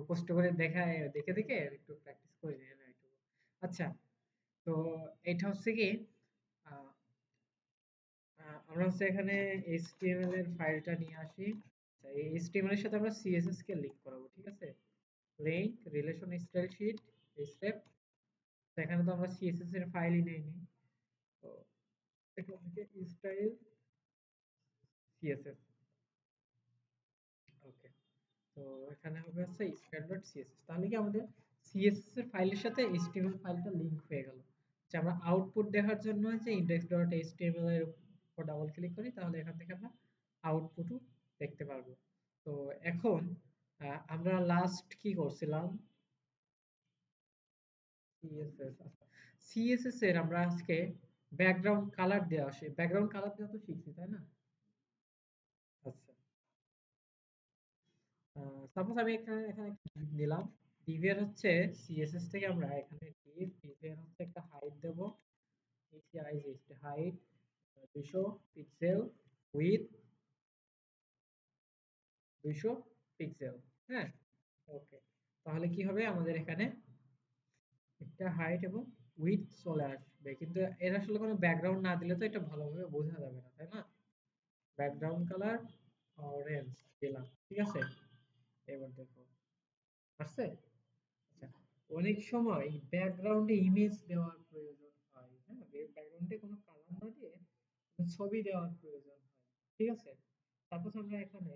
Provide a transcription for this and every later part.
কষ্ট করে দেখে দেখে একটু প্র্যাকটিস করে নিয়ে না একটু। আচ্ছা, তো এটা হচ্ছে কি আহ, আমরা হচ্ছে এখানে HTML এর ফাইলটা নিয়ে আসি। আচ্ছা, এই HTML এর সাথে আমরা CSS কে লিংক করাবো, ঠিক আছে? Link relation style sheet step. এখানে তো আমরা CSS এর ফাইলই নেইনি, তো এখান থেকে স্টাইল CSS। ওকে, তো এখানে হবে হচ্ছে style.css। তাহলে কি আমাদের CSS এর ফাইলের সাথে HTML ফাইলটা লিংক হয়ে গেল। যে আমরা আউটপুট দেখার জন্য যে index.html এর উপর ডাবল ক্লিক করি, তাহলে এখান থেকে আমরা আউটপুটও দেখতে পারবো। তো এখন আমরা লাস্ট কি করছিলাম? CSS। আচ্ছা, CSS এর আমরা আজকে ব্যাকগ্রাউন্ড কালার দেওয়া আসে, ব্যাকগ্রাউন্ড কালার দেওয়া তো শিখছি, তাই না? আচ্ছা, সাপোজ আমি এখানে এখানে div নিলাম। div এর হচ্ছে CSS থেকে আমরা এখানে div এর হচ্ছে একটা হাইট দেব। Height 200 pixel, with 200 pixel. হ্যাঁ, ওকে। তাহলে কি হবে, আমাদের এখানে একটা হাইট এবং উইথ চলে আসবে, কিন্তু এর আসলে কোনো ব্যাকগ্রাউন্ড না দিলে তো এটা ভালোভাবে বোঝা যাবে না, তাই না? ব্যাকগ্রাউন্ড কালার অরেঞ্জ দিলাম, ঠিক আছে? এবার দেখো আসছে। আচ্ছা, অনেক সময় ব্যাকগ্রাউন্ডে ইমেজ দেওয়ার প্রয়োজন হয়, হ্যাঁ, ব্যাকগ্রাউন্ডে কোনো কালার না দিয়ে কোনো ছবি দেওয়ার প্রয়োজন হয়, ঠিক আছে? তারপর আমরা এখানে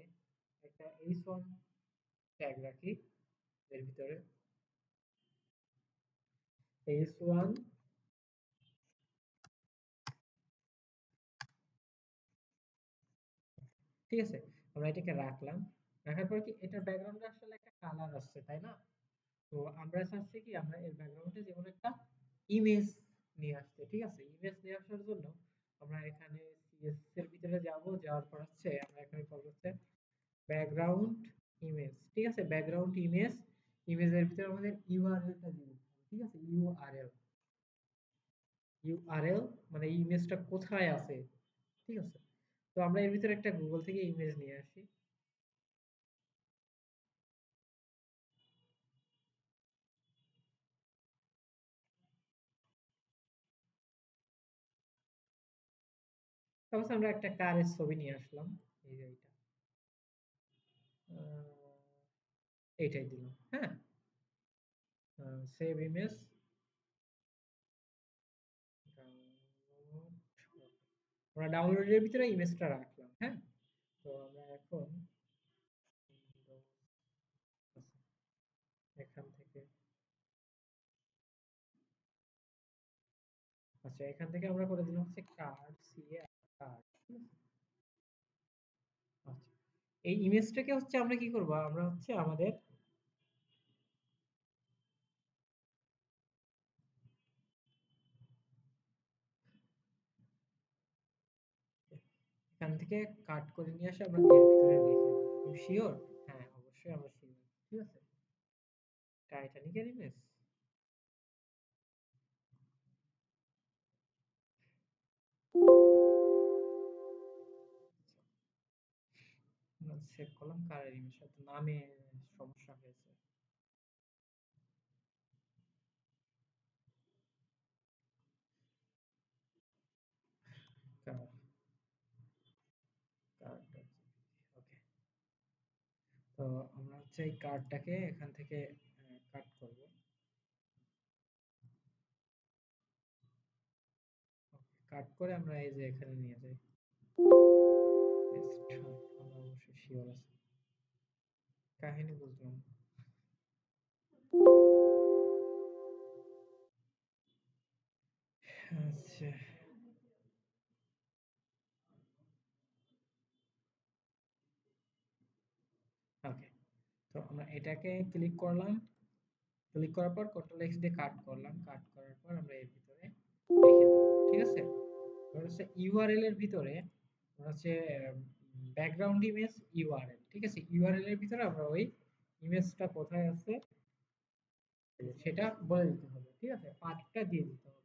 একটা h1 ট্যাগ রাখি এর ভিতরে। h1, ঠিক আছে? আমরা এটাকে রাখলাম। রাখার পর কি এটার ব্যাকগ্রাউন্ডে আসলে একটা কালার আসছে, তাই না? তো আমরা চাচ্ছি কি আমরা এর ব্যাকগ্রাউন্ডে যেকোনো একটা ইমেজ নিয়ে আসতে, ঠিক আছে? ইমেজ নিয়ে আসার জন্য আমরা এখানে CSS এর ভিতরে যাব, যাওয়ার পর হচ্ছে আমরা এখানে করব হচ্ছে ব্যাকগ্রাউন্ড ইমেজ, ঠিক আছে? ব্যাকগ্রাউন্ড ইমেজ, ইমেজের ভিতরে আমাদের ইউআরএলটা দিব, ঠিক আছে? ইউআরএল, ইউআরএল মানে এই ইমেজটা কোথায় আছে, ঠিক আছে? তো আমরা এর ভিতরে একটা গুগল থেকে ইমেজ নিয়ে আসি। তারপর আমরা একটা কারের ছবি নিয়ে আসলাম, এই যে এইটা, এইটাই দিলাম, হ্যাঁ। সেভ ইমেজ, আমরা ডাউনলোডের ভিতরে ইমেজটা রাখলাম, হ্যাঁ। তো আমরা এখন এখান থেকে, আচ্ছা এখান থেকে আমরা করে দিলাম হচ্ছে কার্ড, সিএ কার্ড, ঠিক আছে? আচ্ছা, এই ইমেজটাকে হচ্ছে আমরা কি করব, আমরা হচ্ছে আমাদের এখান থেকে কাট করে নিয়ে আসে, আমরা এর ভিতরে রেখে দিই। You sure? হ্যাঁ, অবশ্যই আমরা শিওর, ঠিক আছে? টাইটানিকের ইমেজ সেভ করলাম, কারের ইমেজ সাথে নামে সমস্যা হয়েছে। কার, কার্ড, ওকে। তো আমরা হচ্ছে এই কার্ডটাকে এখান থেকে কাট করব। কাট করে আমরা এই যে এখানে নিয়ে যাই, পেস্ট। আমরা অবশ্যই শিওর আছি, কাহিনী বুঝলাম। আচ্ছা, ওকে। তো আমরা এটাকে ক্লিক করলাম, ক্লিক করার পর কন্ট্রোল এক্স দিয়ে কাট করলাম, কাট করার পর আমরা এর ভিতরে রেখে দেব, ঠিক আছে? এবার হচ্ছে ইউআরএল এর ভিতরে আমরা হচ্ছে ব্যাকগ্রাউন্ড ইমেজ ইউআরএল, ঠিক আছে? ইউআরএল এর ভিতরে আমরা ওই ইমেজটা কোথায় আছে সেটা বলে দিতে হবে, ঠিক আছে? পাথটা দিয়ে দিতে হবে।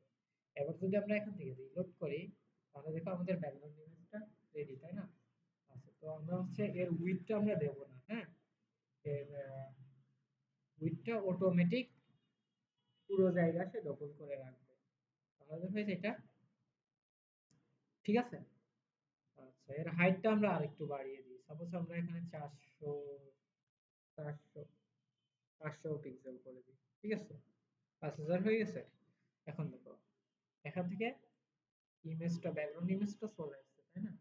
এবার যদি আমরা এখান থেকে রিলোড করি, তাহলে দেখো আমাদের ব্যাকগ্রাউন্ড ইমেজটা রেডি, তাই না? আচ্ছা, তো আমরা হচ্ছে এর উইডথটা আমরা দেব না, হ্যাঁ। এর উইডথটা অটোমেটিক পুরো জায়গা সে দখল করে রাখবে। তাহলে হয়েছে এটা, ঠিক আছে? আচ্ছা, এর হাইটটা আমরা আরেকটু বাড়িয়ে দিই। সাপোজ আমরা এখানে 400 500 পিক্সেল করে দিই। ঠিক আছে? 5000 হয়ে গেছে। এখন দেখো, এখান থেকে ইমেজটা, ব্যাকগ্রাউন্ড ইমেজটা চলে আসছে, তাই না?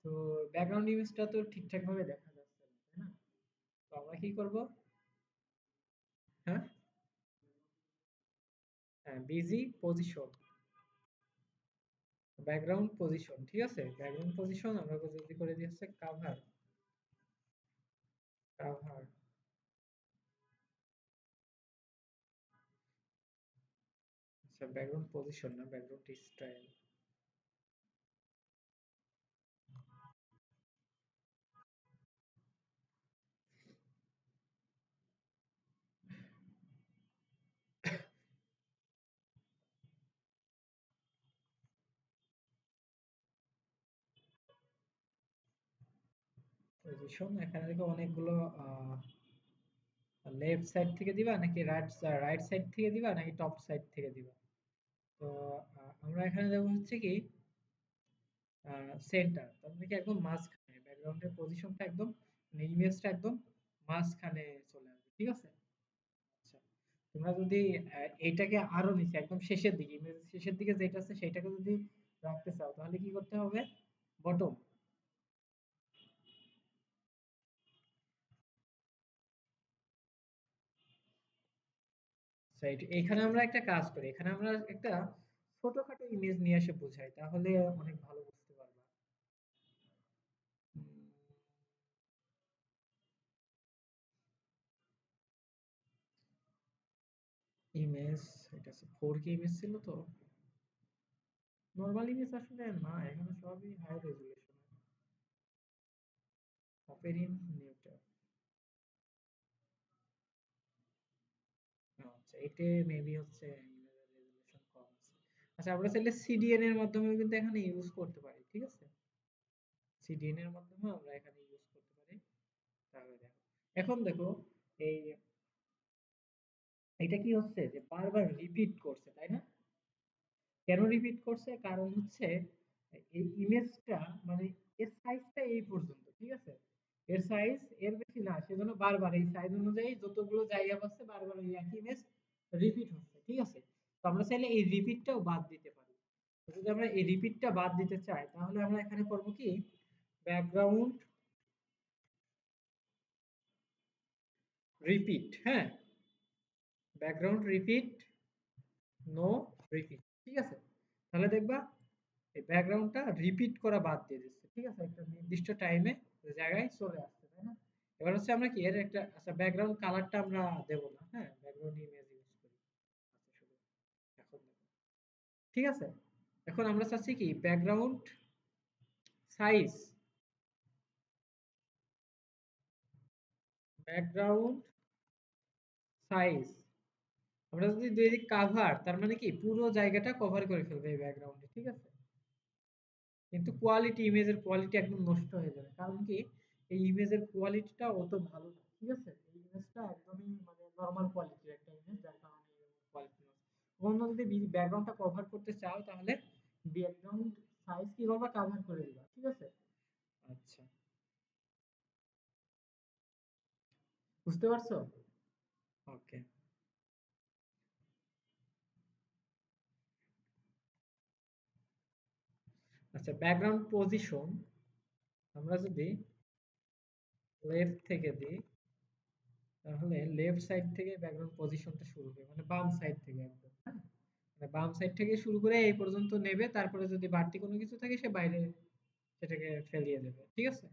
তো ব্যাকগ্রাউন্ড ইমেজটা তো ঠিকঠাক ভাবে দেখা যাচ্ছে না, তাই না? তো আমরা কি করব? হ্যাঁ, হ্যাঁ, বিজি পজিশন, ব্যাকগ্রাউন্ড পজিশন, ঠিক আছে? ব্যাকগ্রাউন্ড পজিশন আমরা যদি করে দিই হচ্ছে কাভার, কাভার, আচ্ছা ব্যাকগ্রাউন্ড পজিশন না, ব্যাকগ্রাউন্ড স্টাইল। পজিশন এখানে দেখো অনেকগুলো, লেফট সাইড থেকে দিবা নাকি রাইট সাইড থেকে দিবা নাকি টপ সাইড থেকে দিবা? তো আমরা এখানে দেবো হচ্ছে কি সেন্টার, তার মানে কি একদম মাঝখানে, ব্যাকগ্রাউন্ডের পজিশনটা একদম, মানে ইমেজটা একদম মাঝখানে চলে আসবে, ঠিক আছে? আচ্ছা, তোমরা যদি এইটাকে আরো নিচে একদম শেষের দিকে, ইমেজ শেষের দিকে যেটা আছে সেটাকে যদি রাখতে চাও তাহলে কি করতে হবে? বটম। এখানে আমরা একটা কাজ করি, এখানে আমরা একটা ছোটখাটো ইমেজ নিয়ে এসে বোঝাই, তাহলে অনেক ভালো বুঝতে পারবা। ইমেজ, এটা 4K ইমেজ ছিল তো, নরমাল ইমেজ আসলে না, এখানে সবই high resolution. Open in new tab. আচ্ছা, এতে মেবি হচ্ছে ইমেজের রেজুলেশন কম আছে। আচ্ছা, আমরা চাইলে সিডিএন এর মাধ্যমে কিন্তু এখানে ইউজ করতে পারি, ঠিক আছে? সিডিএন এর মাধ্যমে আমরা এখানে ইউজ করতে পারি। তাহলে দেখো, এখন দেখো, এই এটা কি হচ্ছে যে বারবার রিপিট করছে, তাই না? কেন রিপিট করছে? কারণ হচ্ছে এই ইমেজটা, মানে এর সাইজটা এই পর্যন্ত, ঠিক আছে? এর সাইজ এর বেশি না, সেজন্য বারবার এই সাইজ অনুযায়ী যতগুলো জায়গা পাচ্ছে বারবার এই একই ইমেজ রিপিট হচ্ছে, ঠিক আছে? তো আমরা চাইলে এই রিপিটটাও বাদ দিতে পারি। তো যদি আমরা এই রিপিটটা বাদ দিতে চাই তাহলে আমরা এখানে করব কি, ব্যাকগ্রাউন্ড রিপিট, হ্যাঁ, ব্যাকগ্রাউন্ড রিপিট, নো রিপিট, ঠিক আছে? তাহলে দেখবা এই ব্যাকগ্রাউন্ডটা রিপিট করা বাদ দিয়ে দিচ্ছে, ঠিক আছে? একটা নির্দিষ্ট টাইমে জায়গায় চলে আসছে, তাই না? এবার হচ্ছে আমরা কি এর একটা, আচ্ছা ব্যাকগ্রাউন্ড কালারটা আমরা দেব না, হ্যাঁ, ব্যাকগ্রাউন্ড ইমেজ ইউজ করি। আচ্ছা শুধু, এখন দেখো, ঠিক আছে? এখন আমরা চাচ্ছি কি ব্যাকগ্রাউন্ড সাইজ, ব্যাকগ্রাউন্ড সাইজ আমরা যদি দিই কাভার, তার মানে কি পুরো জায়গাটা কভার করে ফেলবে এই ব্যাকগ্রাউন্ডে, ঠিক আছে? কিন্তু কোয়ালিটি, ইমেজের কোয়ালিটি একদম নষ্ট হয়ে যাবে, কারণ কি এই ইমেজের কোয়ালিটিটা অত ভালো না, ঠিক আছে? এই ইমেজটা একদমই মানে নরমাল কোয়ালিটির একটা ইমেজ, যার কারণে কোয়ালিটি নষ্ট। অন্য যদি ব্যাকগ্রাউন্ডটা কভার করতে চাও তাহলে ব্যাকগ্রাউন্ড সাইজ কি করবা, কভার করে দিবা, ঠিক আছে? আচ্ছা, বুঝতে পারছো? ওকে। আচ্ছা, ব্যাকগ্রাউন্ড পজিশন আমরা যদি লেফট থেকে দিই তাহলে লেফট সাইড থেকে ব্যাকগ্রাউন্ড পজিশনটা শুরু হবে, মানে বাম সাইড থেকে একদম, হ্যাঁ? মানে বাম সাইড থেকে শুরু করে এই পর্যন্ত নেবে, তারপরে যদি বাড়তি কোনো কিছু থাকে সে বাইরে সেটাকে ফেলিয়ে দেবে, ঠিক আছে?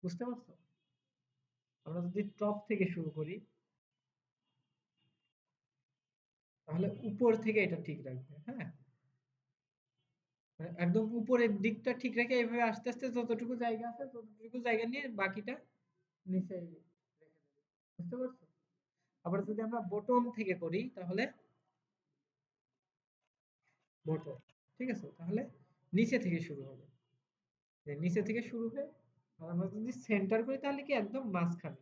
বুঝতে পারছো? আমরা যদি টপ থেকে শুরু করি তাহলে উপর থেকে এটা ঠিক রাখবে, হ্যাঁ, মানে একদম উপরের দিকটা ঠিক রেখে এইভাবে আস্তে আস্তে যতটুকু জায়গা আছে ততটুকু জায়গা নিয়ে বাকিটা নিচে রেখে দেবে। বুঝতে পারছো? আবার যদি আমরা বটম থেকে করি তাহলে বটম, ঠিক আছে? তাহলে নিচে থেকে শুরু হবে, যে নিচে থেকে শুরু হয়ে, আর আমরা যদি সেন্টার করি তাহলে কি একদম মাঝখানে,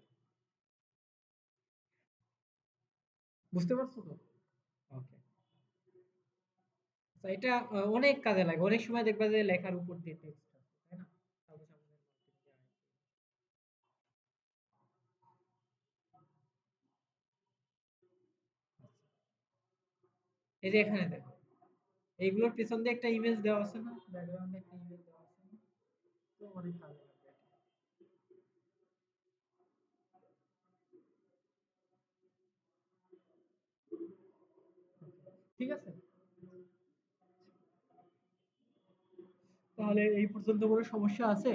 বুঝতে পারছো তো? ওকে। তো এটা অনেক কাজে লাগে, অনেক সময় দেখবা যে লেখার উপর দিয়ে টেক্সট আছে, তাই না? তারপর আমাদের marketing এ এই যে এখানে দেখো, এইগুলোর পিছন দিয়ে একটা ইমেজ দেওয়া আছে না, ব্যাকগ্রাউন্ডে একটা ইমেজ দেওয়া আছে না? তো অনেক কাজে লাগবে এটা। ঠিক আছে, তাহলে এই পর্যন্ত কোনো সমস্যা আছে?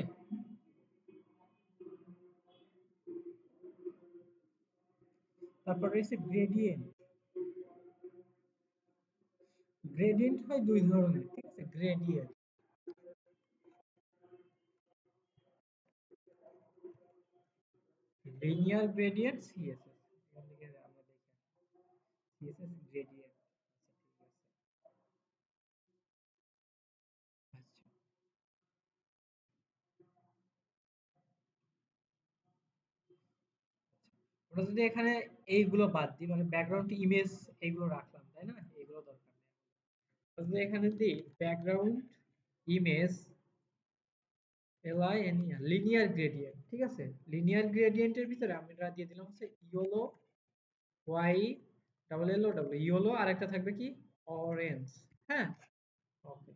তারপর রয়েছে গ্রেডিয়েন্ট। গ্রেডিয়েন্ট হয় দুই ধরনের, ঠিক আছে? Gradient, linear gradient, CSS. এখান থেকে আমরা দেখে সিএসএস গ্রেডিয়েন্ট। আচ্ছা, ঠিক আছে। আচ্ছা, ওটা যদি এখানে এইগুলো বাদ দিই, মানে ব্যাকগ্রাউন্ড ইমেজ এইগুলো রাখলাম, তাই না? এগুলো দরকার নেই। যদি এখানে দিই ব্যাকগ্রাউন্ড ইমেজ লিনিয়ার গ্রেডিয়েন্ট, ঠিক আছে? লিনিয়ার গ্রেডিয়েন্টের ভিতরে আমরা দিয়ে দিলাম হচ্ছে yellow, Y double L O double yellow, আর একটা থাকবে কি, অরেঞ্জ। হ্যাঁ, ওকে।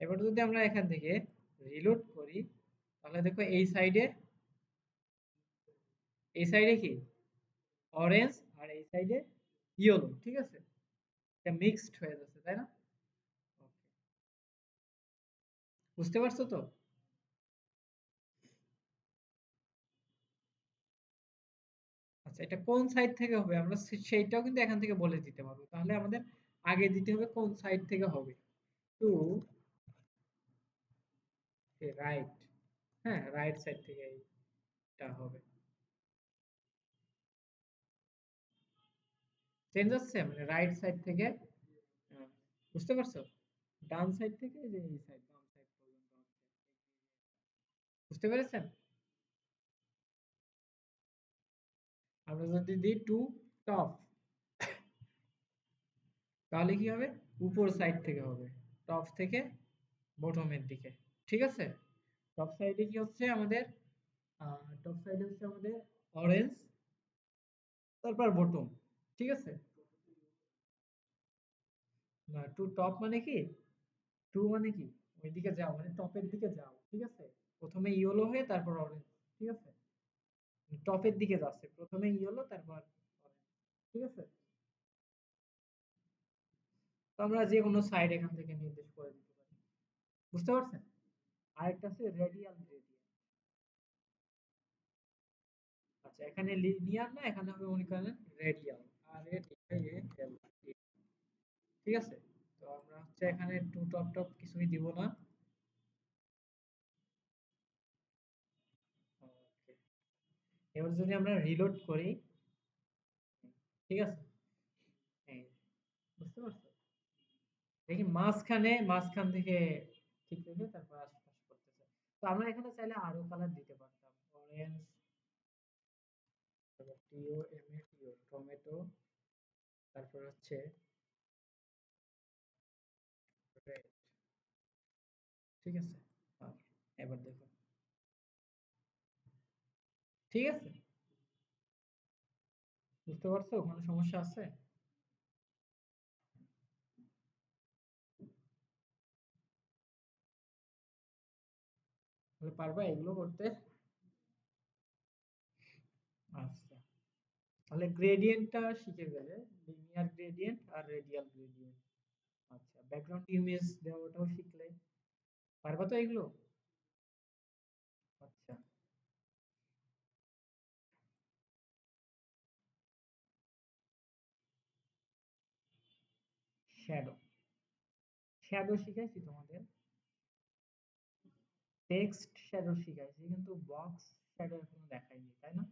এবার যদি আমরা এখান থেকে রিলোড করি, তাহলে দেখো এই সাইডে কি অরেঞ্জ, আর এই সাইডে ইয়েলো, ঠিক আছে? এটা মিক্সড হয়ে যাচ্ছে, তাই না? Okay, বুঝতে পারছো তো? আচ্ছা, এটা কোন সাইড থেকে হবে আমরা সেইটাও কিন্তু এখান থেকে বলে দিতে পারবো। তাহলে আমাদের আগে দিতে হবে কোন সাইড থেকে হবে, টু রাইট। হ্যাঁ, রাইট সাইড থেকে এটা হবে। চেঞ্জ হচ্ছে, মানে রাইট সাইড থেকে। আহ, বুঝতে পারছো? ডান সাইড থেকে যে এই সাইড, বাম সাইড পর্যন্ত হচ্ছে। বুঝতে পেরেছেন? আমরা যদি দিই টু টপ, তাহলে কি হবে? উপর সাইড থেকে হবে, টপ থেকে বটমের দিকে। ঠিক আছে? টপ সাইডে কি হচ্ছে আমাদের, টপ সাইডে হচ্ছে আমাদের অরেঞ্জ, তারপর বটম। ঠিক আছে? না, টু টপ মানে কি, টু মানে কি, ওইদিকে যাও, মানে টপের দিকে যাও। ঠিক আছে? প্রথমে ইয়েলো হয়ে তারপর অরেঞ্জ। ঠিক আছে? টপের দিকে যাচ্ছে, প্রথমে ইয়েলো তারপর অরেঞ্জ। ঠিক আছে? তো আমরা যে কোনো সাইড এখান থেকে নির্দেশ করে দিতে পারি। বুঝতে পারছেন? আরেকটা আছে রেডিয়াল গ্রেডিয়েন্ট। আচ্ছা, এখানে লিনিয়ার না, এখানে হবে মনে করেন রেডিয়াল। আর রেডিয়াল। ঠিক আছে? তো আমরা হচ্ছে এখানে টু টপ টপ কিছুই দিব না। ওকে। এবার যদি আমরা রিলোড করি, ঠিক আছে? এই, বুঝতে পারছো? দেখি মাঝখান থেকে ঠিক রেখে তারপর আশপাশ করতেছে। তো আমরা এখানে চাইলে আরো কালার দিতে পারতাম, অরেঞ্জ, তারপর টিও এম এ টিও টমেটো, তারপর হচ্ছে রেড। ঠিক আছে? আর এবার দেখো, ঠিক আছে? বুঝতে পারছো কোনো সমস্যা আছে? তাহলে পারবা এগুলো করতে? আচ্ছা, তাহলে গ্রেডিয়েন্টটা শিখে গেলে, লিনিয়ার গ্রেডিয়েন্ট আর রেডিয়াল গ্রেডিয়েন্ট। আচ্ছা, ব্যাকগ্রাউন্ড ইমেজ দেওয়াটাও শিখলে, পারবা তো এগুলো? আচ্ছা, শ্যাডো, শ্যাডো শিখাইছি তোমাদের, টেক্সট শ্যাডো শিখাইছি, কিন্তু বক্স শ্যাডো এখনো দেখাইনি, তাই না?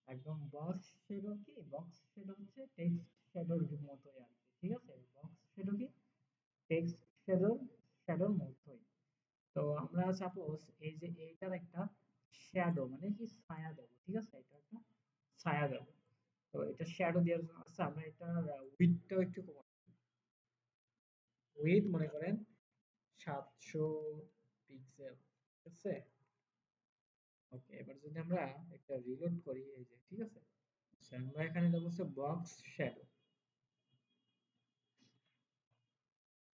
একদম বক্স শ্যাডো কি, বক্স শ্যাডো হচ্ছে টেক্সট শ্যাডোর মতোই আর কি। ঠিক আছে? বক্স শ্যাডো কি, টেক্সট শ্যাডোর মতোই। তো আমরা সাপোজ এই যে এইটার একটা শ্যাডো মানে কি ছায়া দেবো, ঠিক আছে? এটা একটা ছায়া দেবো। তো এটা শ্যাডো দেওয়ার জন্য আছে আমরা এটা উইডটাও একটু কমাই। উইড মনে করেন 700 পিক্সেল, ঠিক আছে? ওকে, এবার যদি আমরা একটা রিলোড করি, এই যে ঠিক আছে। আচ্ছা, আমরা এখানে দেবো হচ্ছে box shadow.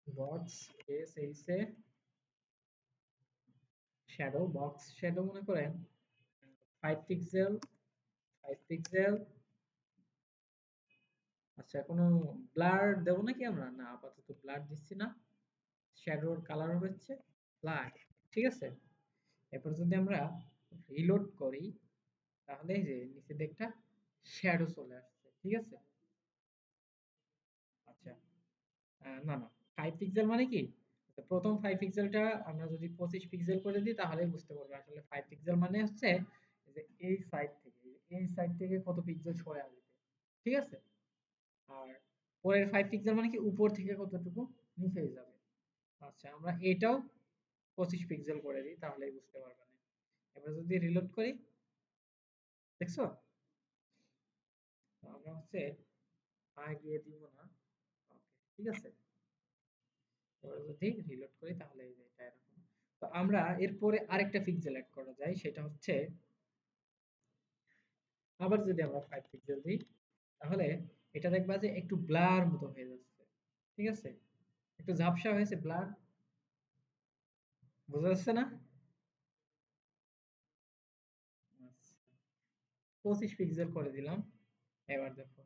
Box S H A shadow, box shadow মনে করেন 5 পিক্সেল, 5 পিক্সেল। আচ্ছা, কোনো ব্লার দেবো নাকি আমরা? না, আপাতত ব্লার দিচ্ছি না। শ্যাডোর কালার হচ্ছে ব্ল্যাক, ঠিক আছে? এরপর যদি আমরা রিলোড করি, তাহলে এই যে নিচে দিকটা শ্যাডো চলে আসছে, ঠিক আছে? আচ্ছা, না না, 5 পিক্সেল মানে কি? তো প্রথম 5 পিক্সেলটা আমরা যদি 25 পিক্সেল করে দিই তাহলে বুঝতে পারবে আসলে 5 পিক্সেল মানে হচ্ছে যে এই সাইড থেকে কত পিক্সেল সরে আসবে, ঠিক আছে? আর পরের 5 পিক্সেল মানে কি উপর থেকে কতটুকু নিচে যাবে। আচ্ছা, আমরা এটাও 25 পিক্সেল করে দিই তাহলেই বুঝতে পারবে না। এবার যদি রিলোড করি, দেখছো? তো আমরা হচ্ছে গিয়ে দিব না। ওকে, ঠিক আছে। এবার যদি রিলোড করি তাহলে এই যে এটা এরকম। তো আমরা এরপরে আরেকটা পিক্সেল এড করা যায়, সেটা হচ্ছে আবার যদি আমরা 5 পিক্সেল দিই তাহলে এটা দেখবা যে একটু ব্লার মতো হয়ে যাচ্ছে, ঠিক আছে? একটু ঝাপসা হয়েছে, ব্লার, বোঝা যাচ্ছে না? আচ্ছা, 25 পিক্সেল করে দিলাম। এবার দেখো,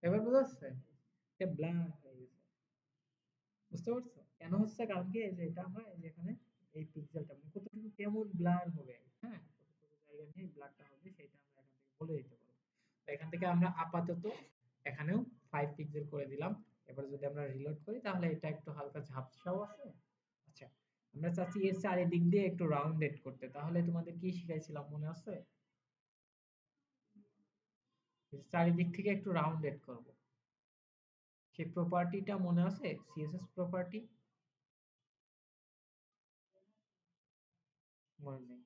এবার বোঝা যাচ্ছে এটা ব্লার হয়ে গেছে, বুঝতে পারছো কেন হচ্ছে? কারণ কি, এই যে এটা আমরা এই যে এখানে এই পিক্সেলটা মানে কতটুকু কেমন ব্লার হবে, হ্যাঁ, কতটুকু জায়গা নিয়ে ব্লারটা হবে সেটা আমরা এখান থেকে বলে দিতে পারবো। তো এখান থেকে আমরা আপাতত এখানেও 5 পিক্সেল করে দিলাম। এবার যদি আমরা রিলোড করি তাহলে এটা একটু হালকা ঝাপসাও আছে। আচ্ছা, আমরা চাচ্ছি এর চারিদিক দিয়ে একটু রাউন্ডেড করতে, তাহলে তোমাদের কি শিখাইছিলাম মনে আছে? এই যে চারিদিক থেকে একটু রাউন্ডেড করব, সেই প্রপার্টিটা মনে আছে? সিএসএস প্রপার্টি মনে নেই?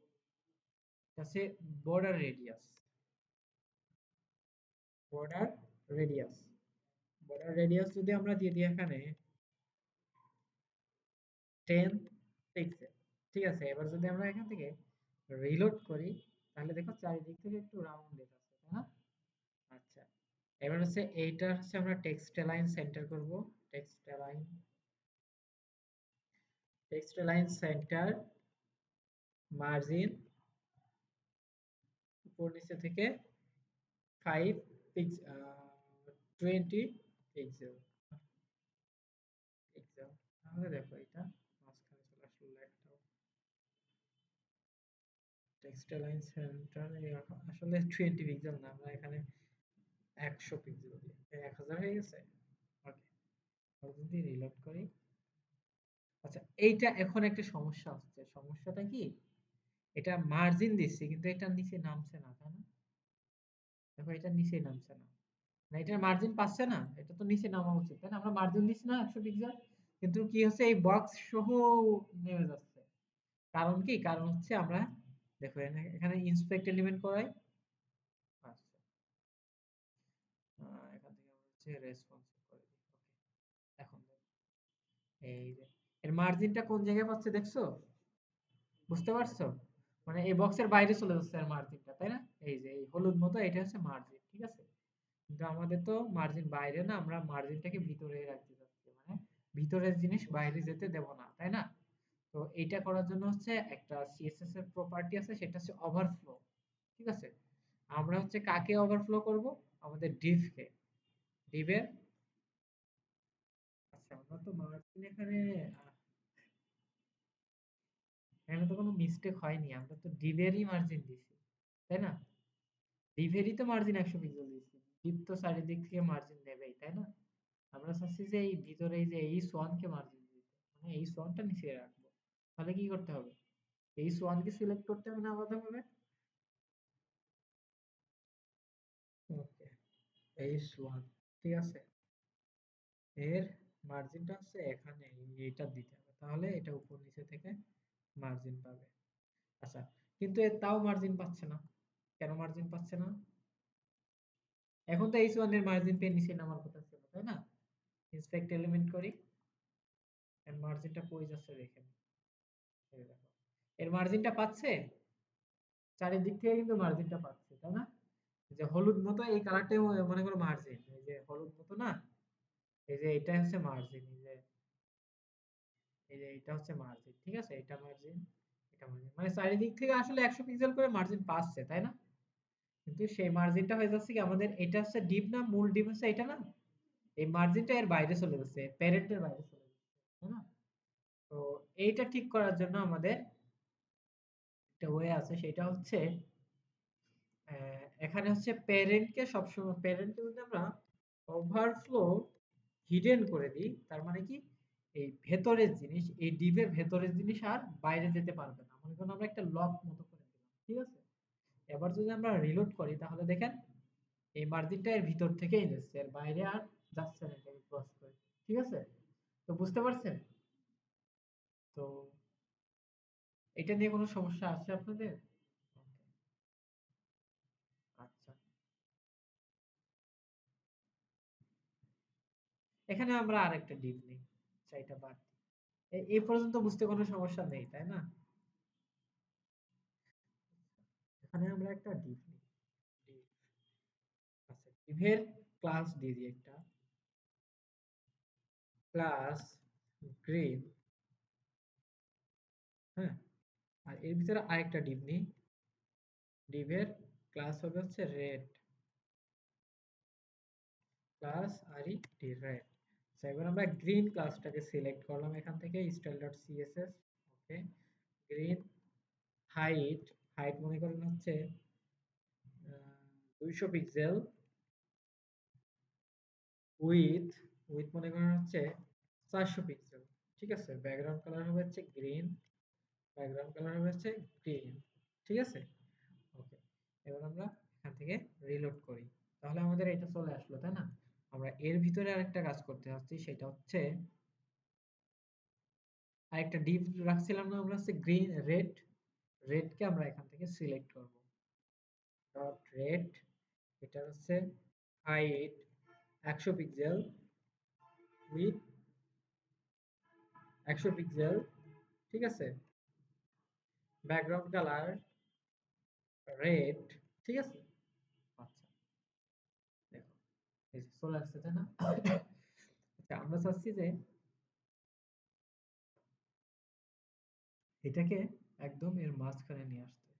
আছে border radius, border radius, border radius যদি আমরা দিয়ে দিই এখানে 10 পিক্সেল, ঠিক আছে? এবার যদি আমরা এখান থেকে রিলোড করি তাহলে দেখো চারিদিক থেকে একটু রাউন্ডেড আছে, তাই না? আচ্ছা, এবার হচ্ছে এইটা হচ্ছে আমরা টেক্সট অ্যালাইন সেন্টার করব। Text align, text align centre, margin উপর নিচে থেকে 5 পিক্স 20 পিক্সেল, পিক্সেল। তাহলে দেখো এটা মাঝখানে চলে আসলো লেখাটা। টেক্সট অ্যালাইন সেন্টার আসলে 20 পিক্সেল না, আমরা এখানে 100 পিক্সেল দিই, 1000 হয়ে গেছে। ওকে, যদি রিলোড করি, আচ্ছা এইটা এখন একটা সমস্যা হচ্ছে। সমস্যাটা কি, এটা মার্জিন দিচ্ছি কিন্তু এটার নিচে নামছে না, তাই না? দেখো এটার নিচে নামছে না, না এটার মার্জিন পাচ্ছে না, এটা তো নিচে নামা উচিত, তাই না? আমরা মার্জিন দিচ্ছি না 100 পিক্সেল, কিন্তু কি হচ্ছে এই বক্স সহ নেমে যাচ্ছে। কারণ কি, কারণ হচ্ছে আমরা দেখো এখানে ইন্সপেক্ট এলিমেন্ট করাই। আচ্ছা, এখান থেকে আমরা হচ্ছে রেসপন্সিভ করে দিই। ওকে, এখন দেখো, এই যে এর মার্জিনটা কোন জায়গায় পাচ্ছে দেখছো? বুঝতে পারছো? মানে এই বক্সের বাইরে চলে যাচ্ছে আর মার্জিনটা, তাই না? এই যে এই হলুদ মতো এটা হচ্ছে মার্জিন, ঠিক আছে? কিন্তু আমাদের তো মার্জিন বাইরে না, আমরা মার্জিনটাকে ভিতরে রাখতে চাচ্ছি, মানে ভিতরের জিনিস বাইরে যেতে দেব না, তাই না? তো এইটা করার জন্য হচ্ছে একটা সিএসএস এর প্রপার্টি আছে, সেটা হচ্ছে ওভারফ্লো, ঠিক আছে? আমরা হচ্ছে কাকে ওভারফ্লো করব? আমাদের div কে, div এর। আচ্ছা, আমরা তো মার্জিন এখানে এখানে তো কোনো মিস্টেক হয়নি, আমরা তো div এরই মার্জিন দিছি, তাই না? ডিভেরই তো মার্জিন 100 পিক্সেল দিচ্ছি, ডিভ তো চারিদিক থেকে মার্জিন নেবেই, তাই না? আমরা চাচ্ছি যে এই ভিতরে এই যে এই সোয়ান কে মার্জিন দিতে, মানে এই সোয়ানটা নিচে রাখবো। তাহলে কি করতে হবে? এই সোয়ান কে সিলেক্ট করতে হবে না আলাদাভাবে? ওকে, এই সোয়ান, ঠিক আছে, এর মার্জিনটা হচ্ছে এখানে এইটা দিতে হবে, তাহলে এটা উপর নিচে থেকে মার্জিন পাবে। আচ্ছা, কিন্তু এর তাও মার্জিন পাচ্ছে না, কেন মার্জিন পাচ্ছে না? এখন তো H1 এর মার্জিন পেয়ে নিচে নামার কথা ছিল, তাই না? ইন্সপেক্ট এলিমেন্ট করি, এর মার্জিনটা কই যাচ্ছে দেখেন। এই দেখো, এর মার্জিনটা পাচ্ছে, চারিদিক থেকে কিন্তু মার্জিনটা পাচ্ছে, তাই না? এই যে হলুদ মতো এই কালারটাই মনে করো মার্জিন, এই যে হলুদ মতো না, এই যে এটা হচ্ছে মার্জিন, এই যে এটা হচ্ছে মার্জিন, ঠিক আছে? এটা মার্জিন, এটা মার্জিন, মানে চারিদিক থেকে আসলে 100 পিক্সেল করে মার্জিন পাচ্ছে, তাই না? কিন্তু সেই মার্জিনটা হয়ে যাচ্ছে কি আমাদের, এটা হচ্ছে ডিপ না, মূল ডিপ হচ্ছে এটা না, এই মার্জিনটা এর বাইরে চলে যাচ্ছে, প্যারেন্টের বাইরে চলে যাচ্ছে, তাই না? তো এইটা ঠিক করার জন্য আমাদের একটা ওয়ে আছে, সেটা হচ্ছে এখানে হচ্ছে প্যারেন্টকে সবসময়, প্যারেন্টকে যদি আমরা ওভারফ্লো হিডেন করে দিই, তার মানে কি এই ভেতরের জিনিস, এই ডিপের ভেতরের জিনিস আর বাইরে যেতে পারবে না, মনে করুন আমরা একটা লক মতো করে দিলাম, ঠিক আছে? এবার যদি আমরা রিলোড করি তাহলে দেখেন এই মার্জিনটা এর ভিতর থেকেই যাচ্ছে, এর বাইরে আর যাচ্ছে না এটাকে ক্রস করে, ঠিক আছে? তো বুঝতে পারছেন? তো এটা নিয়ে কোনো সমস্যা আছে আপনাদের? আচ্ছা, এখানে আমরা আরেকটা ডিপ নিই, চাইটা বাদ দিই। এই পর্যন্ত বুঝতে কোনো সমস্যা নেই, তাই না? এখানে আমরা একটা ডিপ নিই, ডিপ, আচ্ছা ডিভের ক্লাস দিয়ে দিই একটা, ক্লাস গ্রিন, হ্যাঁ, আর এর ভিতরে আরেকটা ডিপ নিই, ডিভের ক্লাস হবে হচ্ছে রেড, ক্লাস আরই ডি রেড। এবার আমরা গ্রিন ক্লাসটাকে সিলেক্ট করলাম এখান থেকে style.css, ওকে, গ্রিন, হাইট, হাইট মনে করেন হচ্ছে 200 পিক্সেল, উইথ, উইথ মনে করেন হচ্ছে 400 পিক্সেল, ঠিক আছে? ব্যাকগ্রাউন্ড কালার হবে হচ্ছে গ্রিন, ব্যাকগ্রাউন্ড কালার হবে হচ্ছে গ্রিন, ঠিক আছে? ওকে, এবার আমরা এখান থেকে রিলোড করি, তাহলে আমাদের এটা চলে আসলো, তাই না? আমরা এর ভিতরে আরেকটা কাজ করতে যাচ্ছি, সেটা হচ্ছে আরেকটা ডিপ রাখছিলাম না আমরা, হচ্ছে গ্রিন, রেড, রেডকে আমরা এখান থেকে সিলেক্ট করব, ডট রেড, এটা হচ্ছে হাইট 100 পিক্সেল, উইথ 100 পিক্সেল, ঠিক আছে? ব্যাকগ্রাউন্ড কালার রেড, ঠিক আছে? আচ্ছা, দেখো এই যে চলে আসছে, তাই না? আচ্ছা, আমরা চাচ্ছি যে এটাকে একদম এর মাঝখানে নিয়ে আসতে,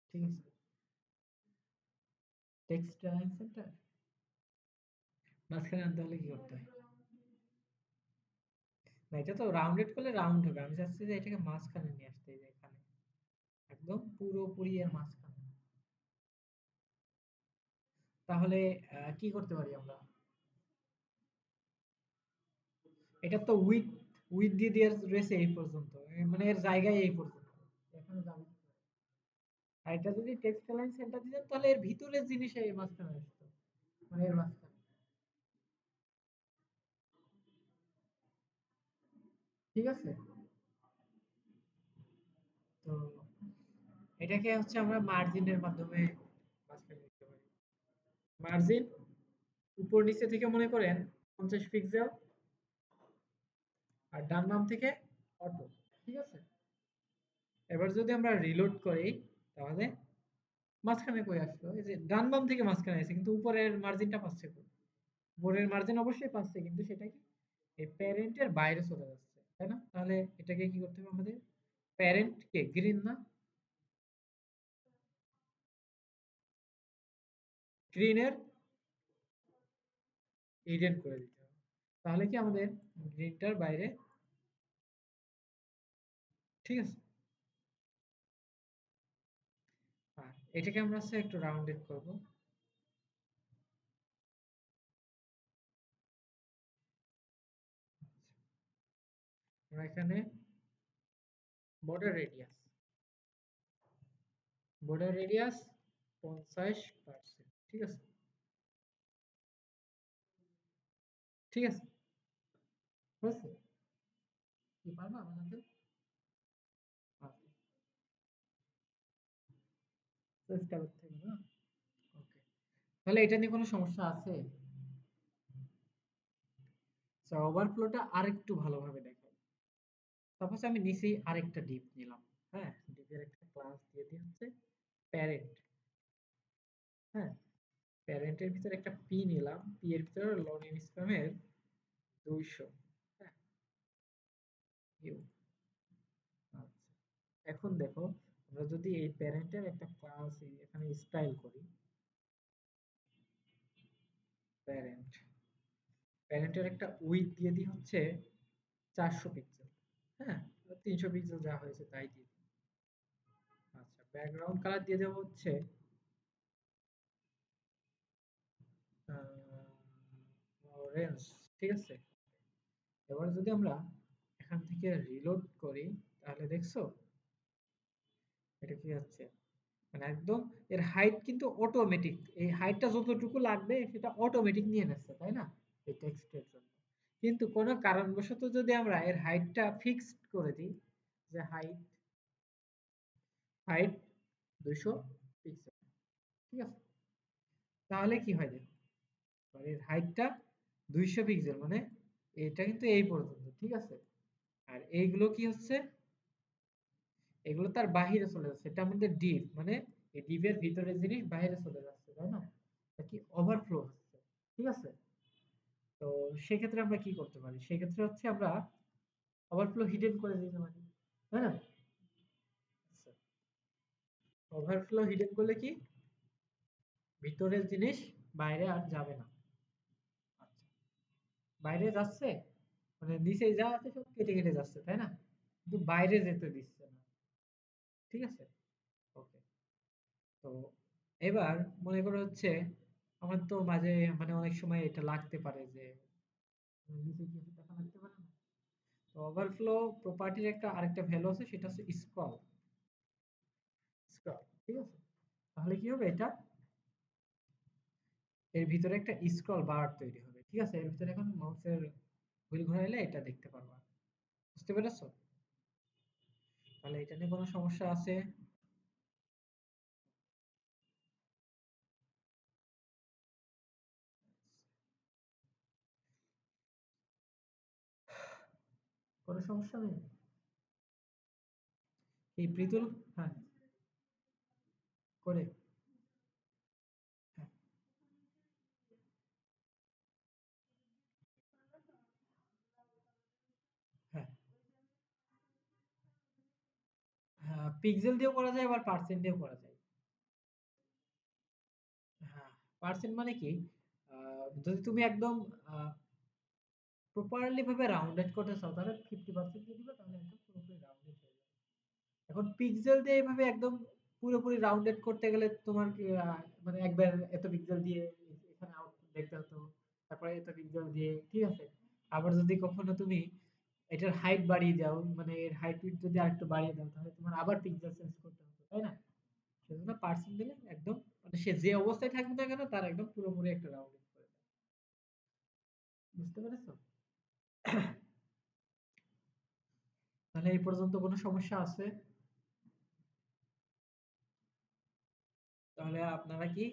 ঠিক আছে? টেক্সট অ্যালাইন সেন্টার মাঝখানে আনতে হলে কি করতে হয়? না, এটা তো রাউন্ডেড করলে রাউন্ড হবে, আমি চাচ্ছি যে এটাকে মাঝখানে নিয়ে আসতে, এই যে এখানে একদম পুরোপুরি এর মাঝখানে। তাহলে কি করতে পারি আমরা? এটা তো উইথ, উইথ দিয়ে দিয়ে রয়েছে এই পর্যন্ত, মানে এর জায়গায় এই পর্যন্ত, এখানে যাবে কি করে? আর এটা যদি টেক্সট অ্যালাইন সেন্টার দিতেন তাহলে এর ভিতরের জিনিস এই মাঝখানে আসতো, মানে এর মাঝখানে, ঠিক আছে? তো এটাকে হচ্ছে আমরা মার্জিনের মাধ্যমে মাঝখানে দিতে পারি। মার্জিন উপর নিচে থেকে মনে করেন 50 পিক্সেল, আর ডান বাম থেকে অটো, ঠিক আছে? এবার যদি আমরা রিলোড করি তাহলে মাঝখানে কই আসলো, এই যে ডান বাম থেকে মাঝখানে আছে, কিন্তু উপরের মার্জিনটা পাচ্ছে কই? উপরের মার্জিন অবশ্যই পাচ্ছে, কিন্তু সেটা কি এই প্যারেন্টের বাইরে চলে যাচ্ছে, তাই না? তাহলে এটাকে কি করতে হবে আমাদের, প্যারেন্ট কে গ্রিন না, গ্রিনের হিডেন করে দিতে হবে, তাহলে কি আমাদের গ্রিনটার বাইরে, ঠিক আছে? আর এটাকে আমরা হচ্ছে একটু রাউন্ডেড করব, আমরা এখানে বর্ডার রেডিয়াস 50%, ঠিক আছে? ঠিক আছে, হয়েছে? কি পারবা বানাতে? আচ্ছা, চেষ্টা করতে হবে না? ওকে, তাহলে এটা নিয়ে কোনো সমস্যা আছে? আচ্ছা, ওভারফ্লোটা আরেকটু ভালোভাবে দেখাই। সাপোজ আমি নিচে আরেকটা ডিপ নিলাম। হ্যাঁ, ডিপের একটা ক্লাস দিয়ে দিই হচ্ছে প্যারেন্ট। হ্যাঁ, প্যারেন্টের ভিতরে একটা পি নিলাম, পি এর ভিতরে লরেন স্প্যামের 200। হ্যাঁ, ইউ। আচ্ছা, এখন দেখো, আমরা যদি এই প্যারেন্টের একটা ক্লাস এখানে স্টাইল করি, প্যারেন্ট, প্যারেন্টের একটা উইথ দিয়ে দিই হচ্ছে 400 পিক্সেল। হ্যাঁ, 300 পিক্সেল যা হয়েছে তাই দিয়ে দিই। আচ্ছা, ব্যাকগ্রাউন্ড কালার দিয়ে দেবো হচ্ছে অরেঞ্জ। ঠিক আছে, এবার যদি আমরা এখান থেকে রিলোড করি, তাহলে দেখছো এটা কি হচ্ছে, মানে একদম এর হাইট কিন্তু অটোমেটিক, এই হাইটটা যতটুকু লাগবে সেটা অটোমেটিক নিয়ে নিচ্ছে, তাই না, এই টেক্সটের জন্য। কিন্তু কোনো কারণবশত যদি আমরা এর হাইটটা ফিক্সড করে দিই, যে হাইট, হাইট 200 পিক্সেল, ঠিক আছে, তাহলে কি হয় দেখো, আর এর হাইটটা 200 পিক্সেল, মানে এটা কিন্তু এই পর্যন্ত, ঠিক আছে। আর এইগুলো কি হচ্ছে, এগুলো তার বাহিরে চলে যাচ্ছে, এটা আমাদের ডিপ, মানে এই ডিপের ভিতরের জিনিস বাইরে চলে যাচ্ছে, তাই না, এটা কি ওভারফ্লো হচ্ছে, ঠিক আছে। তো সেক্ষেত্রে আমরা কি করতে পারি, সেক্ষেত্রে হচ্ছে আমরা ওভারফ্লো হিডেন করে দিতে পারি, তাই না। আচ্ছা, ওভারফ্লো হিডেন করলে কি, ভিতরের জিনিস বাইরে আর যাবে না। আচ্ছা, বাইরে যাচ্ছে, মানে নিচে যা আছে সব কেটে কেটে যাচ্ছে, তাই না, কিন্তু বাইরে যেতে দিচ্ছে না, ঠিক আছে। ওকে, তো এবার মনে করো হচ্ছে, আমার তো মাঝে মানে অনেক সময় এটা লাগতে পারে যে নিচে কিছু দেখা লাগতে পারে না। তো ওভারফ্লো প্রপার্টির একটা আরেকটা ভ্যালু আছে, সেটা হচ্ছে স্ক্রল। স্ক্রল, ঠিক আছে, তাহলে কি হবে, এটা এর ভিতরে একটা স্ক্রল বার তৈরি হবে, ঠিক আছে, এর ভিতরে এখন মাউসের হুইল ঘোরাইলে এটা দেখতে পারবা, বুঝতে পেরেছো। তাহলে এটা নিয়ে কোনো সমস্যা আছে? কোনো সমস্যা নেই? এই প্রীতুল, হ্যাঁ, করে, হ্যাঁ, হ্যাঁ, হ্যাঁ, পিক্সেল দিয়েও করা যায়, আবার পার্সেন্ট দিয়েও করা যায়। হ্যাঁ, পার্সেন্ট মানে কি, যদি তুমি একদম প্রপারলি ভাবে রাউন্ডেড করতে চাও, তাহলে 50% দিয়ে দিবে, তাহলে একদম পুরোপুরি রাউন্ডেড হয়ে যাবে। এখন পিক্সেল দিয়ে এইভাবে একদম পুরোপুরি রাউন্ডেড করতে গেলে তোমার কি, মানে একবার এত পিক্সেল দিয়ে এখানে আউটপুট দেখতে হতো, তারপরে এত পিক্সেল দিয়ে, ঠিক আছে। আবার যদি কখনো তুমি এটার হাইট বাড়িয়ে দাও, মানে এর হাইট যদি আরেকটু বাড়িয়ে দাও, তাহলে তোমার আবার পিক্সেল চেঞ্জ করতে হতো, তাই না। সেজন্য পার্সেন্ট দিলে একদম, মানে সে যে অবস্থায় থাকবে না কেন তার একদম পুরোপুরি একটা রাউন্ডিং করে দেয়। বুঝতে পেরেছো? তাহলে এই পর্যন্ত কোনো সমস্যা আছে? তাহলে আপনারা কি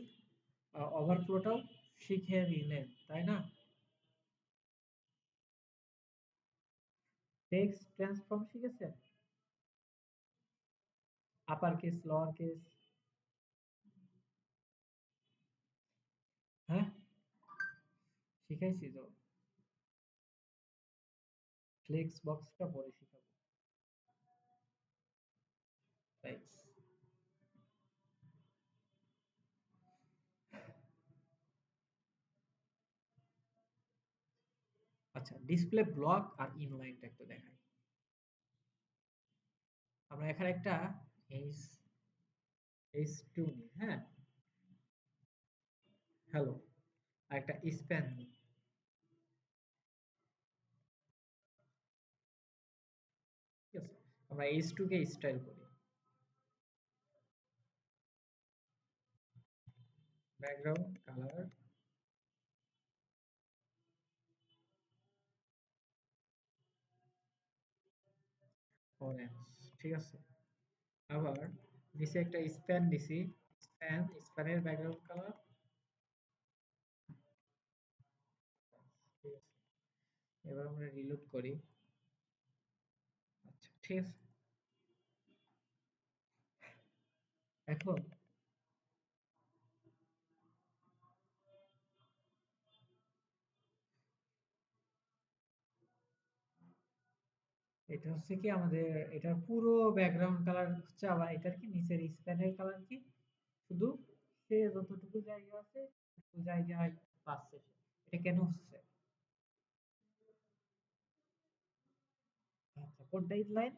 ওভারফ্লোটাও শিখে নিলেন, তাই না। টেক্সট ট্রান্সফর্ম শিখেছেন, আপার কেস লোয়ার কেস, হ্যাঁ, শিখাইছি তো, ফ্লেক্স বক্সটা পরে শিখাবো। রাইট। আচ্ছা, ডিসপ্লে ব্লক আর ইনলাইনটা একটু দেখাই। আমরা এখানে একটা এইচ টু নিই, হ্যাঁ, হ্যালো, আর একটা স্প্যান নিই, ঠিক আছে। আমরা এইচ টু কে স্টাইল করি, ব্যাকগ্রাউন্ড কালার অরেঞ্জ, ঠিক আছে। আবার নিচে একটা স্প্যান দিছি, স্প্যানের ব্যাকগ্রাউন্ড কালার এবার আমরা রিলোড করি। আচ্ছা ঠিক আছে। এখন এটা হচ্ছে কি আমাদের, এটার পুরো ব্যাকগ্রাউন্ড কালার হচ্ছে, আবার এটার কি নিচের স্প্যানের কালার কি শুধু সে যতটুকু জায়গা আছে ততটুকু জায়গায় পাচ্ছে সে। এটা কেন হচ্ছে? আচ্ছা কোনটা ইনলাইন?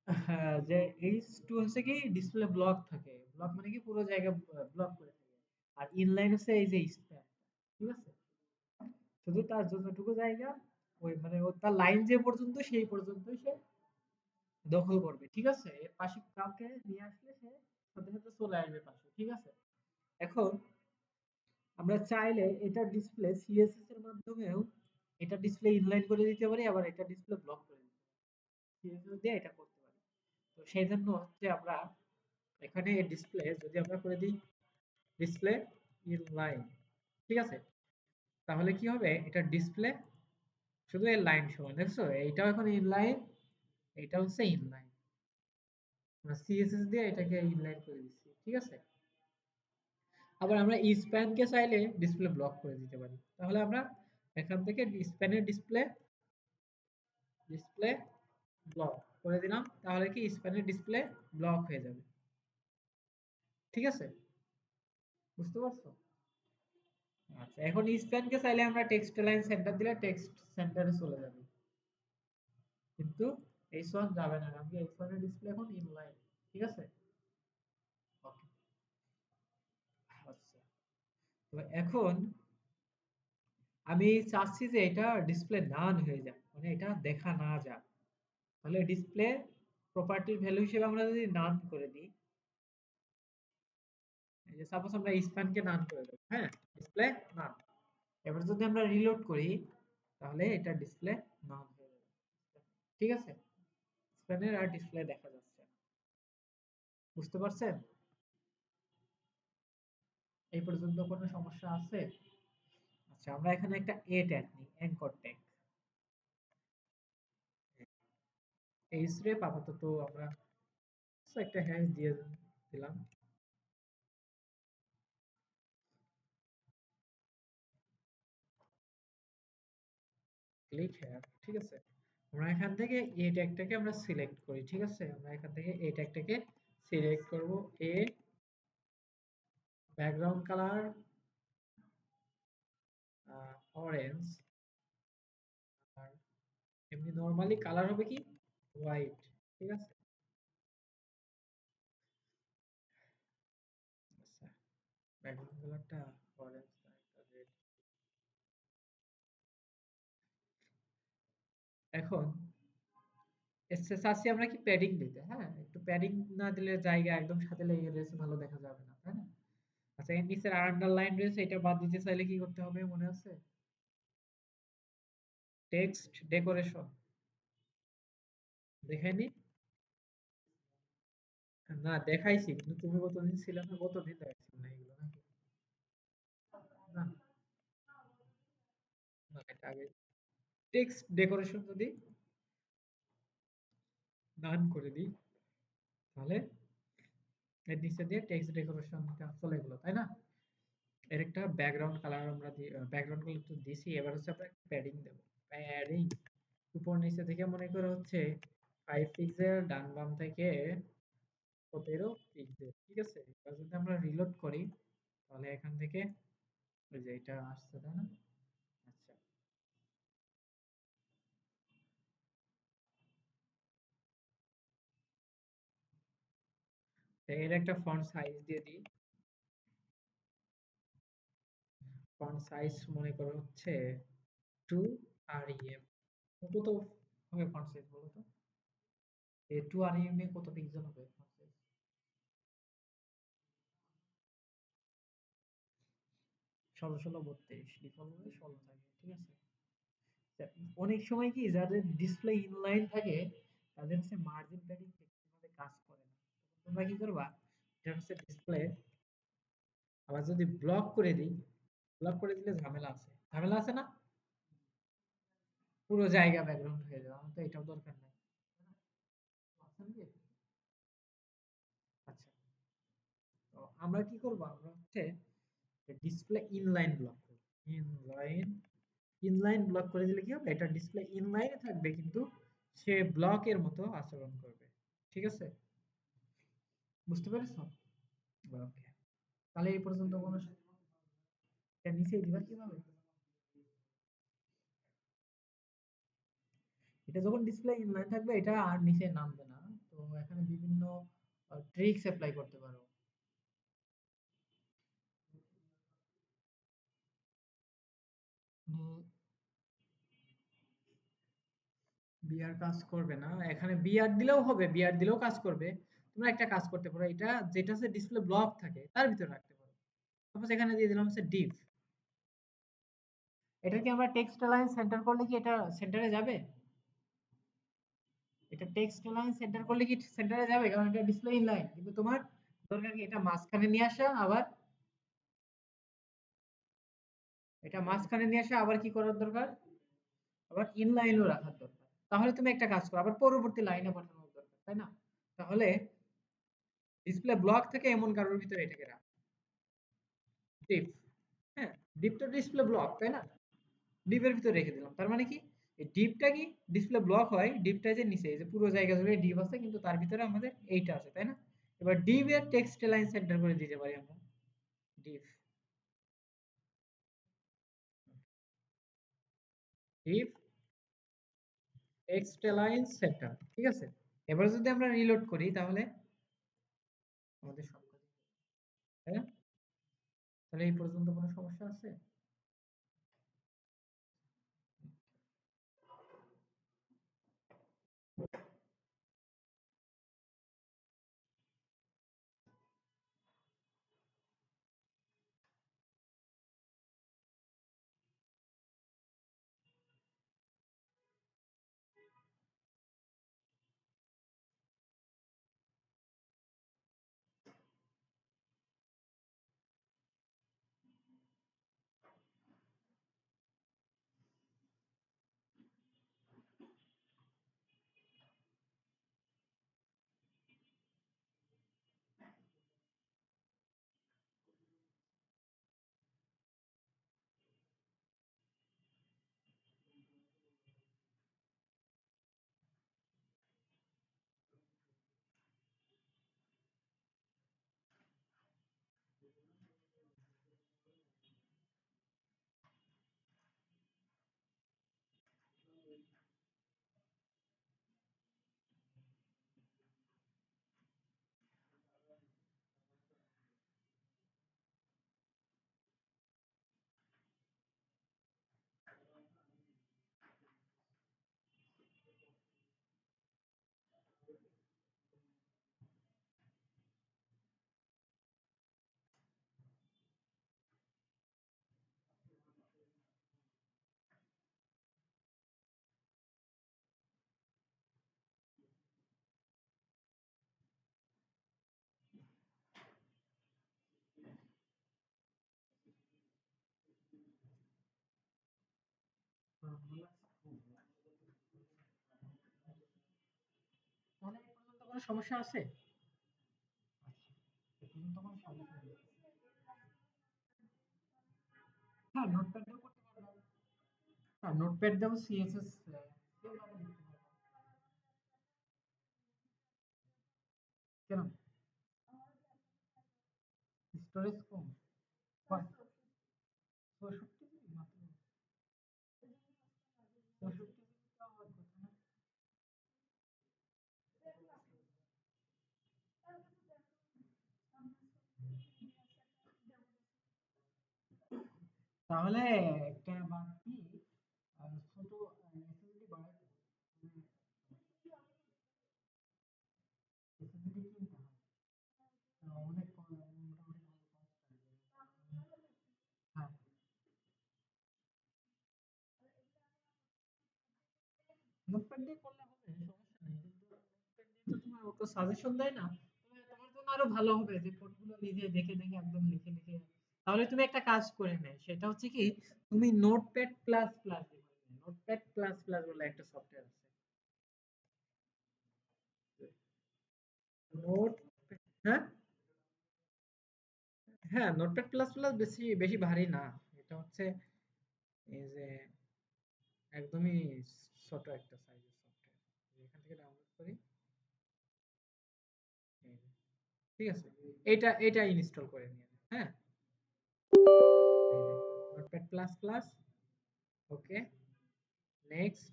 হ্যাঁ, যে H2 হচ্ছে কি ডিসপ্লে ব্লক থাকে, ব্লক মানে কি পুরো জায়গা ব্লক করে থাকে। আর ইনলাইন হচ্ছে এই যে স্প্যান, ঠিক আছে, শুধু তার যতটুকু জায়গা ওই মানে তার লাইন যে পর্যন্ত সেই পর্যন্তই সে দখল করবে, ঠিক আছে, এর পাশে কাউকে নিয়ে আসলে সে সাথে সাথে চলে আসবে পাশে, ঠিক আছে। এখন আমরা চাইলে এটা ডিসপ্লে সিএসএস এর মাধ্যমেও এটা ডিসপ্লে ইনলাইন করে দিতে পারি, আবার এটা ডিসপ্লে ব্লক করে দিতে পারি, সিএসএস দিয়ে এটা করতে পারি। তো সেই জন্য হচ্ছে আমরা এখানে ডিসপ্লে যদি আমরা করে দিই ডিসপ্লে ইনলাইন, ঠিক আছে, তাহলে কি হবে, এটা ডিসপ্লে শুধু এর লাইন সমান, দেখছো এইটাও এখন ইনলাইন, এটা হচ্ছে ইনলাইন, আমরা সিএসএস দিয়ে এটাকে ইনলাইন করে দিচ্ছি, ঠিক আছে। আবার আমরা স্প্যান কে চাইলে ডিসপ্লে ব্লক করে দিতে পারি, তাহলে আমরা এখান থেকে স্প্যানের ডিসপ্লে ডিসপ্লে ব্লক করে দিলাম, তাহলে কি স্প্যানের ডিসপ্লে ব্লক হয়ে যাবে, ঠিক আছে, বুঝতে পারছো? আচ্ছা এখন স্প্যান কে চাইলে আমরা টেক্সট লাইন সেন্টার দিলে টেক্সট সেন্টারে চলে যাবে, কিন্তু H1 যাবে না, কারণ কি H1 এর ডিসপ্লে এখন ইনলাইন, ঠিক আছে। ওকে, আচ্ছা তো এখন আমি চাচ্ছি যে এটা ডিসপ্লে নান হয়ে যাক, মানে এটা দেখা না যাক, তাহলে ডিসপ্লে প্রপার্টির ভ্যালু হিসেবে আমরা যদি নান করে দিই, এই যে সাপোজ আমরা স্প্যান কে নান করে দেব, হ্যাঁ, ডিসপ্লে নান, এবার যদি আমরা রিলোড করি তাহলে এটা ডিসপ্লে নান হয়ে যাবে, ঠিক আছে, স্প্যানের আর ডিসপ্লে দেখা যাচ্ছে না, বুঝতে পারছেন? এই পর্যন্ত কোনো সমস্যা আছে? আচ্ছা আমরা এখানে একটা এ ট্যাগ নিই, অ্যাঙ্কর ট্যাগ, এই স্রেপ আপাতত আমরা একটা হ্যাশ দিয়ে দিলাম, ক্লিক হ্যাভ, ঠিক আছে। আমরা এখান থেকে এ ট্যাগটাকে আমরা সিলেক্ট করি, ঠিক আছে, আমরা এখান থেকে এ ট্যাগটাকে সিলেক্ট করব, এ ব্যাকগ্রাউন্ড কালার অরেঞ্জ, আর এমনি নরমালি কালার হবে কি হোয়াইট, ঠিক আছে। আচ্ছা ব্যাকগ্রাউন্ড কালারটা অরেঞ্জ, রেড। এখন এসে চাচ্ছি আমরা কি প্যাডিং দিতে, হ্যাঁ একটু প্যাডিং না দিলে জায়গা একদম সাথে লেগে রয়েছে, ভালো দেখা যাবে না, তাই না? আচ্ছা এর নিচের আন্ডারলাইন রয়েছে, এটা বাদ দিতে চাইলে কি করতে হবে মনে আছে? টেক্সট ডেকোরেশন, দেখাইনি? না দেখাইছি, কিন্তু তুমি কতদিন ছিলে না, কতদিন দেখাইছি না এগুলো নাকি? না না, এটা আগে টেক্সট ডেকোরেশন যদি নান করে দিই, তাহলে এর নিচে দিয়ে টেক্সট ডেকোরেশনটা চলে গেলো, তাই না? এর একটা ব্যাকগ্রাউন্ড কালার আমরা ব্যাকগ্রাউন্ড কালার তো দিছি, এবার হচ্ছে আমরা প্যাডিং দেব, প্যাডিং উপর নিচে থেকে মনে করো হচ্ছে 5 পিক্সেল, ডান বাম থেকে 15 পিক্সেল, ঠিক আছে। এবার যদি আমরা রিলোড করি তাহলে এখান থেকে ওই যে এটা আসছে, তাই না? আচ্ছা তো এর একটা ফন্ট সাইজ দিয়ে দিই, ফন্ট সাইজ মনে করো হচ্ছে 2 rem, কত হবে ফন্ট সাইজ বলো তো? এই 2 rem এ কত পিক্সেল হবে ফন্ট সাইজ? 16 32, ডিফল্ট ভাবে 16 থাকে, ঠিক আছে। অনেক সময় কি যাদের ডিসপ্লে ইনলাইন থাকে তাদের হচ্ছে মার্জিন প্যাডিং ঠিকভাবে কাজ করে না, তখন তোমরা কি করবা, এটা হচ্ছে ডিসপ্লে আবার যদি ব্লক করে দিই, ব্লক করে দিলে ঝামেলা আছে, ঝামেলা আছে না? পুরো জায়গা ব্যাকগ্রাউন্ড হয়ে যাবে, আমার তো এটাও দরকার নাই। আচ্ছা, তো আমরা কি করব, আমরা হচ্ছে ডিসপ্লে ইনলাইন ব্লক করব। ইনলাইন, ইনলাইন ব্লক করে দিলে কি হবে, এটা ডিসপ্লে ইনলাইনে থাকবে কিন্তু সে ব্লকের মতো আচরণ করবে। ঠিক আছে, বুঝতে পেরেছো? ওকে, তাহলে এই পর্যন্ত কোনো এটা নিচে দিবা কিভাবে? এটা যখন ডিসপ্লে ইনলাইন থাকবে এটা আর নিচে নামবে না। তো এখানে বিভিন্ন ট্রিক্স অ্যাপ্লাই করতে পারো। বিআর কাজ করবে না, এখানে বিআর দিলেও হবে, বিআর দিলেও কাজ করবে। তোমরা একটা কাজ করতে পারো, এটা যেটা হচ্ছে ডিসপ্লে ব্লক থাকে তার ভিতরে রাখতে পারো। সাপোজ এখানে দিয়ে দিলাম হচ্ছে ডিভ। এটা কি আমরা টেক্সট লাইন সেন্টার করলে কি এটা সেন্টারে যাবে? এটা টেক্সট লাইন সেন্টার করলে কি সেন্টারে যাবে? কারণ এটা ডিসপ্লে ইন লাইন, কিন্তু তোমার দরকার কি এটা মাঝখানে নিয়ে আসা, আবার এটা মাঝখানে নিয়ে আসা, আবার কি করার দরকার, আবার ইন লাইনও রাখার দরকার। তাহলে তুমি একটা কাজ করো, আবার পরবর্তী লাইনে পাঠানোর দরকার, তাই না? তাহলে ডিসপ্লে ব্লক থেকে এমন কারোর ভিতরে এটাকে রাখ, ডিপ। হ্যাঁ, ডিপ তো ডিসপ্লে ব্লক, তাই না? ডিপের ভিতরে রেখে দিলাম, তার মানে কি এই ডিপটা কি ডিসপ্লে ব্লক হয়, ডিপটা যে নিচে এই যে পুরো জায়গা জুড়ে ডিপ আছে কিন্তু তার ভিতরে আমাদের এইটা আছে, তাই না? এবার ডিপ এর টেক্সট লাইন সেন্টার করে দিতে পারি আমরা, deep, deep text line centre. ঠিক আছে, এবার যদি আমরা রিলোড করি তাহলে আমাদের সব কাজ, তাই না? তাহলে এই পর্যন্ত কোনো সমস্যা আছে? তাহলে এই পর্যন্ত কোনো সমস্যা আছে? আচ্ছা, এই পর্যন্ত কোনো সমস্যা নেই। হ্যাঁ, নোটপ্যাড দিয়েও করতে পারবো। হ্যাঁ, নোটপ্যাড দিয়েও সিএসএস যেভাবে লিখতে পারবো। কেন? স্টোরেজ কম? কয়? 64 জিবি মাত্র? 64 জিবি তো আমার কথা না। তাহলে একটা বাড়তি ছোট এসএসডি বাড়াই দেবো। এসএসডি কিনতে হয়, অনেক মোটামুটি ভালো কনস্ট্যান্ট। হ্যাঁ, নোটপ্যাড দিয়ে করলে হবে, সমস্যা নেই, কিন্তু নোটপ্যাড দিয়ে তো তোমার অত সাজেশন দেয় না। তোমার জন্য আরো ভালো হবে যে কোডগুলো নিজে দেখে দেখে একদম লিখে লিখে তাহলে তুমি একটা কাজ করে নে, সেটা হচ্ছে কি, তুমি notepad plus plus, notepad plus plus বলে একটা সফটওয়্যার আছে। নোট, হ্যাঁ, হ্যাঁ, নোটপ্যাড প্লাস প্লাস বেশি বেশি ভারী না। এটা হচ্ছে এই যে একদমই ছোট একটা সাইজের সফটওয়্যার। এখান থেকে ডাউনলোড করি, এই যে, ঠিক আছে, এটা ইনস্টল করে নিয়ে নাও, হ্যাঁ, notepad plus plus, okay, next,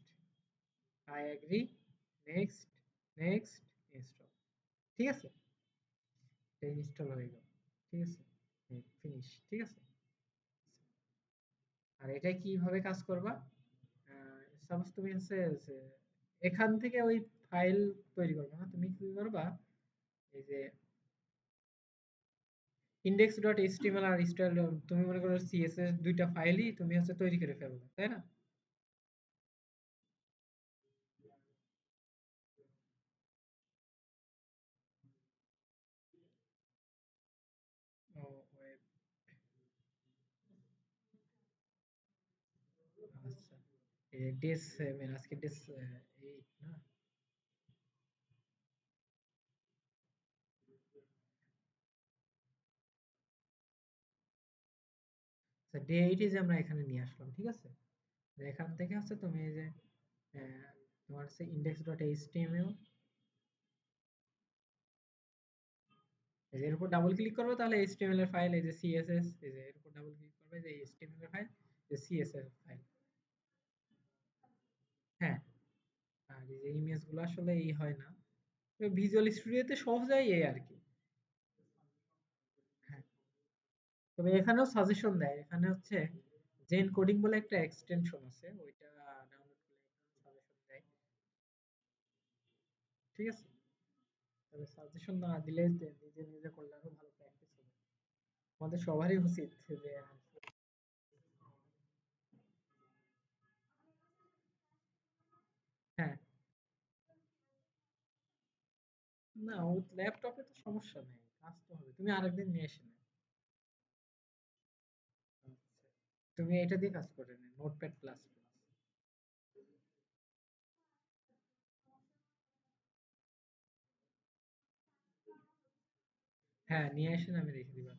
I agree, next, next, install, ঠিক আছে, এটা ইনস্টল হয়ে গেল, ঠিক আছে, ফিনিশ, ঠিক আছে। আর এটা কিভাবে কাজ করবা, সাপোজ তুমি হচ্ছে যে এখান থেকে ওই ফাইল তৈরি করবে না, তুমি কি করবা, এই যে index.html আর স্টাইল, তুমি মনে করো সিএসএস দুইটা ফাইলই তুমি হচ্ছে তৈরি করে ফেলবে, তাই না? ও, ওয়েব, আচ্ছা, এই ডেস, মানে আজকে ডেস 8 না? আচ্ছা, ডে 8 যে আমরা এখানে নিয়ে আসলাম, ঠিক আছে, এখান থেকে হচ্ছে তুমি এই যে আহ, তোমার হচ্ছে index.html, এই যে এর উপর ডাবল ক্লিক করবে, তাহলে HTML এর ফাইল, এই যে CSS, এই যে এর উপর ডাবল ক্লিক করবে, যে HTML এর ফাইল, যে CSS ফাইল, হ্যাঁ। আর এই যে ইমেজ গুলো আসলে এই হয় না, তো ভিজুয়াল স্টুডিওতে সহজ হয় এই আর কি। হ্যাঁ, তবে এখানেও সাজেশন দেয়, এখানে হচ্ছে জেন কোডিং বলে একটা এক্সটেনশন আছে, ওইটা ডাউনলোড করলে সাজেশন দেয়, ঠিক আছে। তবে সাজেশন না দিলে নিজে নিজে করলে আরো ভালো প্র্যাকটিস হবে। আমাদের সবারই উচিত যে, হ্যাঁ, না ও ল্যাপটপে তো সমস্যা নেই, কাজ তো হবে, তুমি আরেকদিন নিয়ে এসে নাও। আচ্ছা, তুমি এটা দিয়ে কাজ করে নে, নোটপ্যাড প্লাস প্লাস। হ্যাঁ, নিয়ে আসেন, আমি রেখে দিবা।